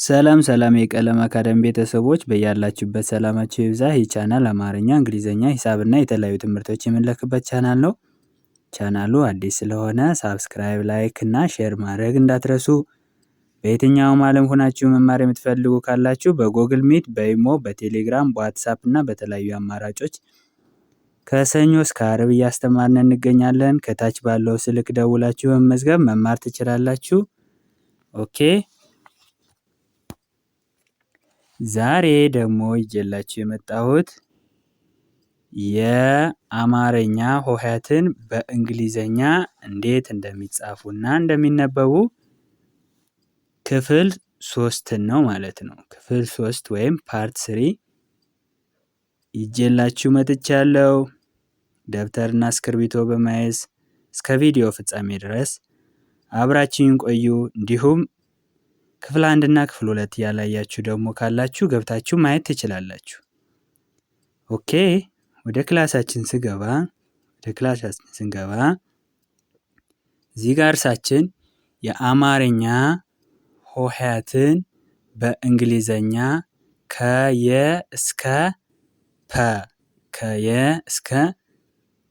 ሰላም ሰላም የቀለም አካዳሚ ቤተሰቦች በያላችሁበት ሰላማችሁ ይብዛ። ይህ ቻናል አማርኛ፣ እንግሊዘኛ፣ ሂሳብና የተለያዩ ትምህርቶች የምንለቅበት ቻናል ነው። ቻናሉ አዲስ ስለሆነ ሳብስክራይብ፣ ላይክ እና ሼር ማድረግ እንዳትረሱ። በየትኛውም ዓለም ሆናችሁ መማር የምትፈልጉ ካላችሁ በጎግል ሚት፣ በኢሞ፣ በቴሌግራም፣ በዋትሳፕ እና በተለያዩ አማራጮች ከሰኞ እስከ አርብ እያስተማርን እንገኛለን። ከታች ባለው ስልክ ደውላችሁ በመመዝገብ መማር ትችላላችሁ። ኦኬ ዛሬ ደግሞ ይዤላችሁ የመጣሁት የአማርኛ ሆሄያትን በእንግሊዘኛ እንዴት እንደሚጻፉና እንደሚነበቡ ክፍል 3 ነው ማለት ነው። ክፍል 3 ወይም ፓርት 3 ይዤላችሁ መጥቻለሁ። ደብተርና እስክርቢቶ በመያዝ እስከ ቪዲዮ ፍጻሜ ድረስ አብራችሁን ቆዩ። እንዲሁም ክፍል 1 እና ክፍል 2 ያላያችሁ ደግሞ ካላችሁ ገብታችሁ ማየት ትችላላችሁ። ኦኬ ወደ ክላሳችን ስንገባ እዚህ ጋር እርሳችን የአማርኛ ሆሄያትን በእንግሊዘኛ ከየ እስከ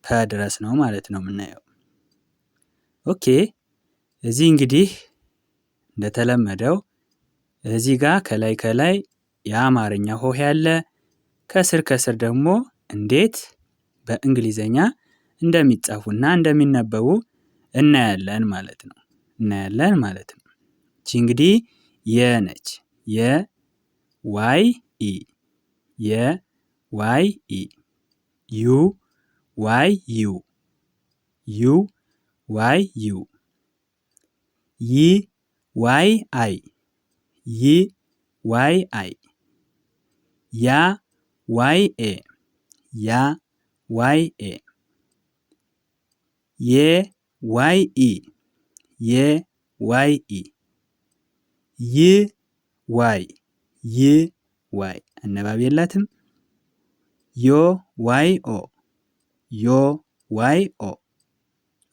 ፐ ድረስ ነው ማለት ነው የምናየው። ኦኬ እዚህ እንግዲህ እንደተለመደው እዚህ ጋር ከላይ የአማርኛ ሆሄ አለ። ከስር ደግሞ እንዴት በእንግሊዘኛ እንደሚጻፉና እንደሚነበቡ እናያለን ማለት ነው። እቺ እንግዲህ የነች ዋይ ኢ ዩ ዋይ ዩ ይ ዋይ አይ ያ ዋይ ኤ የ ዋይ ኢ ይ ዋይ አነባቢ የላትም። ዮ ዋይ ኦ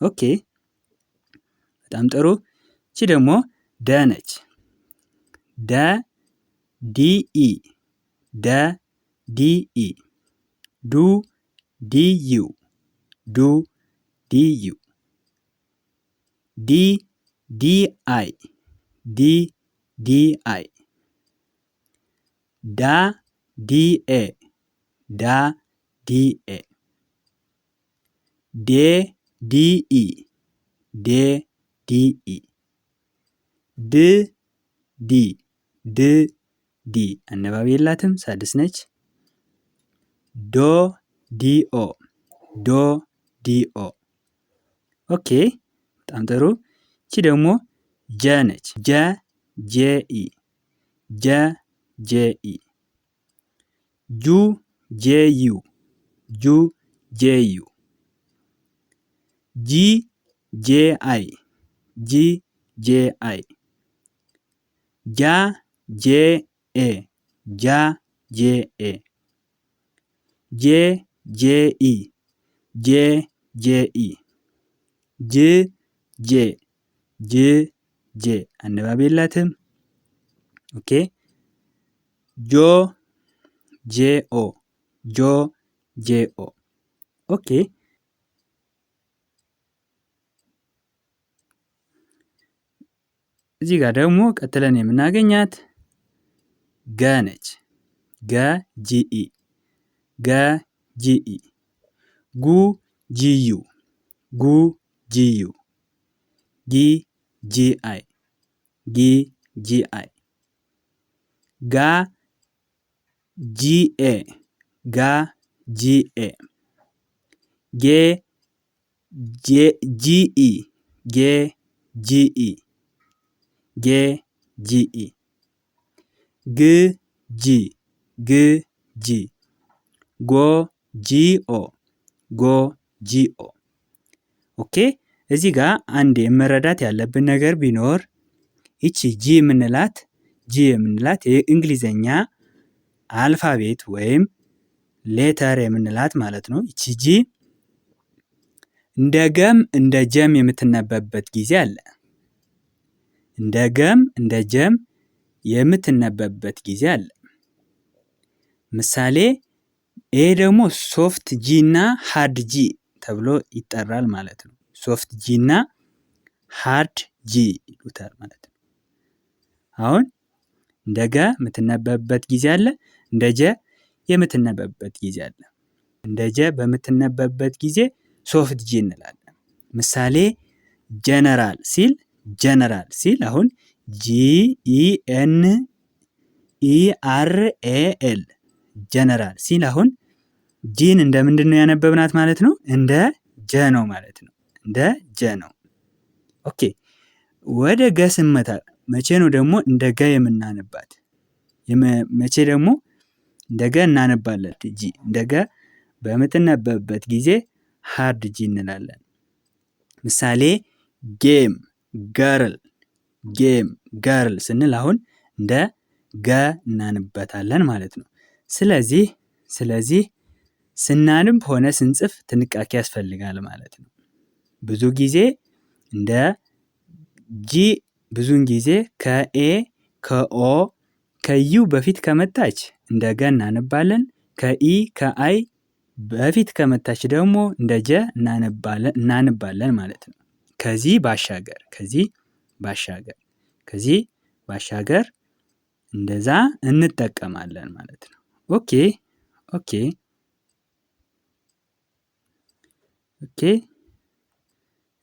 ኦኬ በጣም ጥሩ። እቺ ደግሞ ደ ነች። ዲኢ ዱ ዲዩ ዲአይ ዳ ዲኤ ዴ ዲኢ ዲ አነባቢ የላትም። ሳድስ ነች። ዶ ዲኦ ኦኬ በጣም ጥሩ። እቺ ደግሞ ጀ ነች። ጄኢ ጁ ጄዩ ጂ ጄአይ ጃ ጄኤ ጄ ጄኢ ጄ አነባቢ የላትም። ኦኬ ጄኦ ኦኬ እዚህ ጋር ደግሞ ቀጥለን የምናገኛት ገ ነች። ጂኢ ጉ ጂዩ ጂአይ ጋ ጂኤ ጌ ጂኢ ግ ጂ ጎ ጂኦ ኦኬ እዚህ ጋር አንድ መረዳት ያለብን ነገር ቢኖር ይቺ ጂ የምንላት የእንግሊዘኛ አልፋቤት ወይም ሌተር የምንላት ማለት ነው። ይቺ ጂ እንደ ገም እንደ ጀም የምትነበብበት ጊዜ አለ። እንደ ገም እንደ ጀም የምትነበብበት ጊዜ አለ። ምሳሌ ይሄ ደግሞ ሶፍት ጂ እና ሃርድ ጂ ተብሎ ይጠራል ማለት ነው። ሶፍት ጂ እና ሃርድ ጂ ይሉታል ማለት ነው። አሁን እንደ ገ የምትነበብበት ጊዜ አለ፣ እንደ ጀ የምትነበብበት ጊዜ አለ። እንደ ጀ በምትነበብበት ጊዜ ሶፍት ጂ እንላለን። ምሳሌ ጀነራል ሲል አሁን GENERAL ጀነራል ሲል አሁን ጂን እንደምንድን ነው ያነበብናት ማለት ነው? እንደ ጀ ነው ማለት ነው። እንደ ጀ ነው። ኦኬ ወደ ገ ስንመጣ መቼ ነው ደግሞ እንደ ገ የምናነባት? መቼ ደግሞ እንደ ገ እናነባለን? ጂ እንደ ገ በምትነበብበት ጊዜ ሃርድ ጂ እንላለን። ምሳሌ ጌም ገርል ስንል አሁን እንደ ገ እናንበታለን ማለት ነው። ስለዚህ ስናንብ ሆነ ስንጽፍ ጥንቃቄ ያስፈልጋል ማለት ነው። ብዙ ጊዜ እንደ ጂ ብዙን ጊዜ ከኤ ከኦ ከዩ በፊት ከመጣች እንደ ገ እናነባለን። ከኢ ከአይ በፊት ከመጣች ደግሞ እንደ ጀ እናነባለን ማለት ነው። ከዚህ ባሻገር እንደዛ እንጠቀማለን ማለት ነው። ኦኬ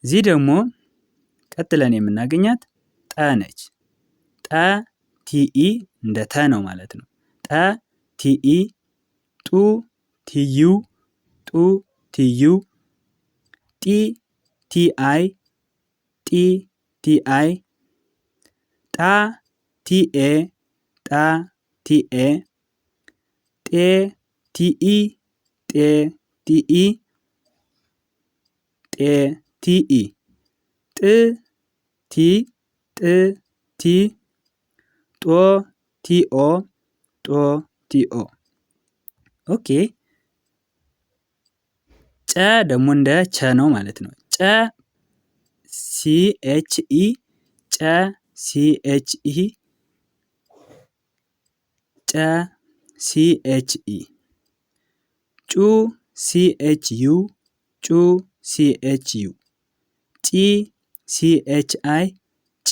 እዚህ ደግሞ ቀጥለን የምናገኛት ጠ ነች። ጠ ቲኢ እንደ ተ ነው ማለት ነው። ጠ ቲኢ ጡ ቲዩ ጡ ቲዩ ጢ ቲአይ ጢ ቲአይ ጣ ቲኤ ጣ ቲኤ ጤ ቲኢ ጤ ቲኢ ጤ ቲኢ ጥ ቲ ጥ ቲ ጦ ቲኦ ጦ ቲኦ። ኦኬ ጨ ደግሞ እንደ ቸ ነው ማለት ነው። ጨ ሲኤችኢ ጨ ሲኤችኢ ጨ ሲኤችኢ ጩ ሲኤችዩ ጩ ሲኤችዩ ጪ ሲኤችአይ ጪ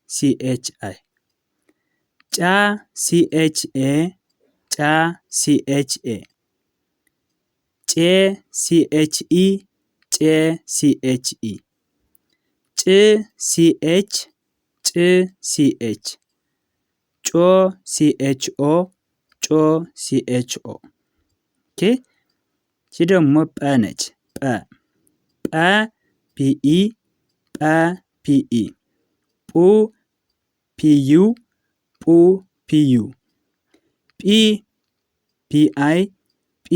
ሲኤችአይ ጫ ሲኤችኤ ጫ ሲኤችኤ ጬ ሲኤችኢ ጬ ሲኤችኢ ጭ ሲኤች ጭ ሲኤች ጮ ሲኤችኦ ጮ ሲኤችኦ። ኦኬ እቺ ደግሞ ጰ ነች። ጰ ፒኢ ጰ ፒኢ ጱ ፒዩ ጱ ፒዩ ጲ ፒአይ ጲ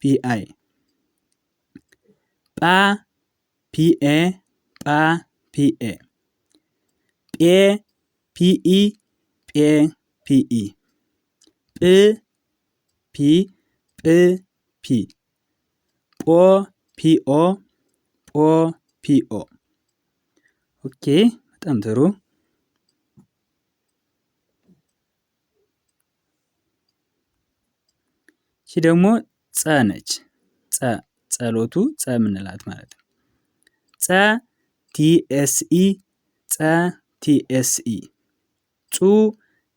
ፒአይ ጳ ፒኤ ጳ ፒኤ ጴ ፒኢ ጴ ፒኢ ጵ ፒ ጵ ፒ ጶ ፒኦ ጶ ፒኦ። ኦኬ በጣም ጥሩ። እቺ ደግሞ ጸ ነች። ጸሎቱ ጸ ምንላት ማለት ነው። ጸ ቲኤስኢ ጸ ቲኤስኢ ጹ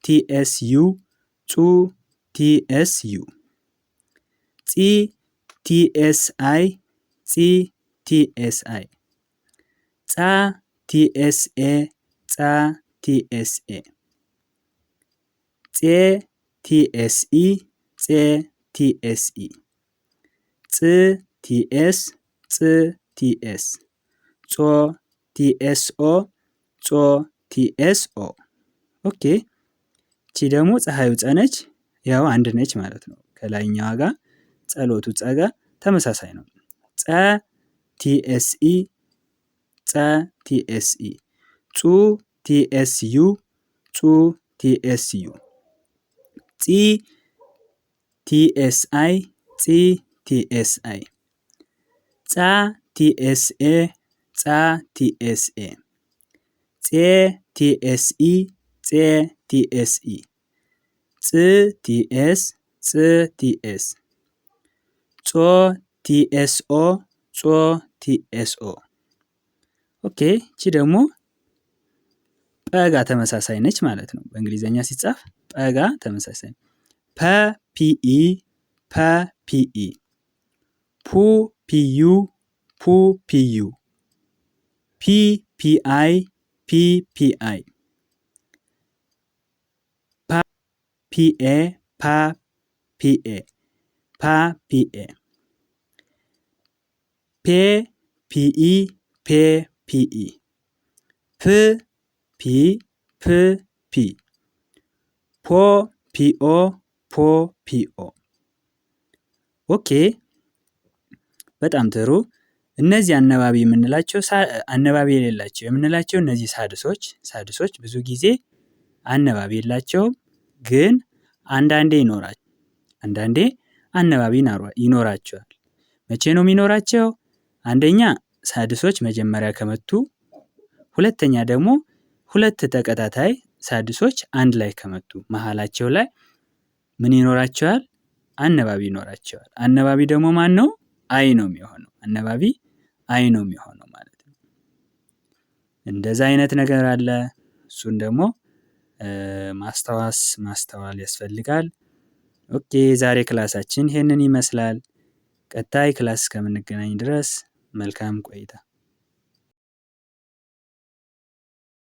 ቲኤስዩ ጹ ቲኤስዩ ጺ ቲኤስአይ ጺ ቲኤስአይ ጻ ቲኤስኤ ጻ ቲኤስኤ ጼ ቲኤስኢ ጼ ቲኤስኢ ጽ ቲኤስ ጽ ቲኤስ ጾ ቲኤስኦ ጾ ቲኤስኦ። ኦኬ እቺ ደግሞ ፀሐዩ ጸ ነች። ያው አንድ ነች ማለት ነው። ከላይኛዋ ጋር ጸሎቱ ጸ ጋር ተመሳሳይ ነው። ጸ ቲኤስኢ ጸ ቲኤስኢ ጹ ቲኤስዩ ጹ ቲኤስዩ ጺ ቲኤስአይ ጺ ቲኤስአይ ጻ ቲኤስኤ ጻ ቲኤስኤ ጼ ቲኤስኢ ጼ ቲኤስኢ ፅ ቲኤስ ፅ ቲኤስ ጾ ቲኤስኦ ጾ ቲኤስኦ። ኦኬ እቺ ደግሞ ጰጋ ተመሳሳይ ነች ማለት ነው። በእንግሊዘኛ ሲጻፍ ጰጋ ተመሳሳይ ፐ ፒኢ ፐ ፒኢ ፑ ፒዩ ፑ ፒዩ ፒ ፒአይ ፒ ፒአይ ፓ ፒኤ ፓ ፒኤ ፓ ፒኤ ፔ ፒኢ ፔ ፒኢ ፕ ፒ ፕ ፒ ፖ ፒኦ ፖ ፒኦ። ኦኬ በጣም ጥሩ። እነዚህ አነባቢ የምንላቸው አነባቢ የሌላቸው የምንላቸው እነዚህ ሳድሶች ብዙ ጊዜ አነባቢ የላቸውም፣ ግን አንዳንዴ አነባቢ ይኖራቸዋል። መቼ ነው የሚኖራቸው? አንደኛ ሳድሶች መጀመሪያ ከመቱ፣ ሁለተኛ ደግሞ ሁለት ተከታታይ ሳድሶች አንድ ላይ ከመቱ መሃላቸው ላይ ምን ይኖራቸዋል? አነባቢ ይኖራቸዋል። አነባቢ ደግሞ ማን ነው? አይ ነው የሚሆነው። አነባቢ አይ ነው የሚሆነው ማለት ነው። እንደዛ አይነት ነገር አለ። እሱን ደግሞ ማስተዋል ያስፈልጋል። ኦኬ ዛሬ ክላሳችን ይሄንን ይመስላል። ቀጣይ ክላስ እስከምንገናኝ ድረስ መልካም ቆይታ